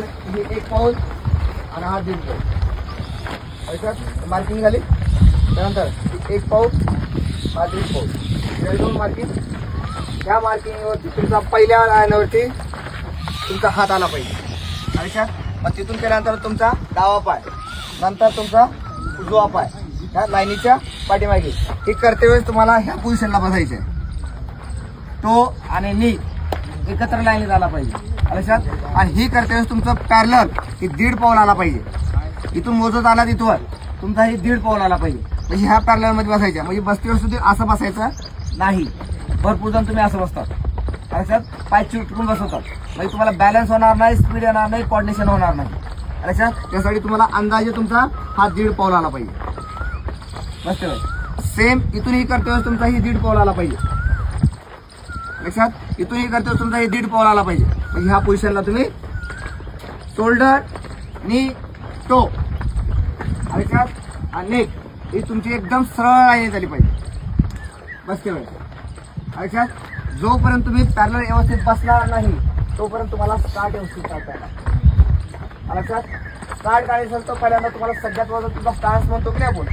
ही 1 पाऊल आणि हा 1.5 पाऊल. लक्षात मार्किंग झाली. त्यानंतर 1 पाऊल हा 1.5 पाऊल. या 2 मार्किंग. या मार्किंगवरती तुमचा पहिल्या लाईनवरती तुमचा हात आला पाहिजे. लक्षात. मग तिथून केल्यानंतर तुमचा डावा पाय, नंतर तुमचा उजवा पाय ह्या लाईनीच्या पाठीमागे. हे करते वेळेस तुम्हाला ह्या पोझिशनला बसायचं आहे. तो आणि नी एकत्र लाईनीत आला पाहिजे. लक्षात. आणि ही करते वेळेस तुमचं पॅरलर ही 1.5 पाऊल आला पाहिजे. इथून मोजत आला तिथवर तुमचा ही 1.5 पाऊल आला पाहिजे. म्हणजे ह्या पॅरलर मध्ये बसायच्या. म्हणजे बसतीवर सुद्धा असं बसायचं नाही. भरपूर जण तुम्ही असं बसतात. लक्षात. पाय चिटकून बसवतात. म्हणजे तुम्हाला बॅलन्स होणार नाही, स्पीड येणार नाही, कोऑर्डिनेशन होणार नाही. लक्षात. त्यासाठी तुम्हाला अंदाजे तुमचा हा 1.5 पाऊल आला पाहिजे. बसते सेम इथूनही करते वेळेस तुमचा ही 1.5 पाऊल आला पाहिजे. लक्षात. इथूनही करते वेळेस तुमचा ही 1.5 पाऊल आला पाहिजे. म्हणजे ह्या पोझिशनला तुम्ही शोल्डर, नी, टो, लक्षात आणि नेक ही तुमची एकदम सरळ लाईन झाली पाहिजे. बसते वेळेस. लक्षात. जोपर्यंत तुम्ही पॅरलर व्यवस्थित बसणार नाही तोपर्यंत तुम्हाला स्टार्ट व्यवस्थित करता येणार. लक्षात. स्टार्ट काढायचं तो पहिल्यांदा तुम्हाला सगळ्यात महत्त्वाचा तुमचा स्टान्स म्हणतो की नाही आपण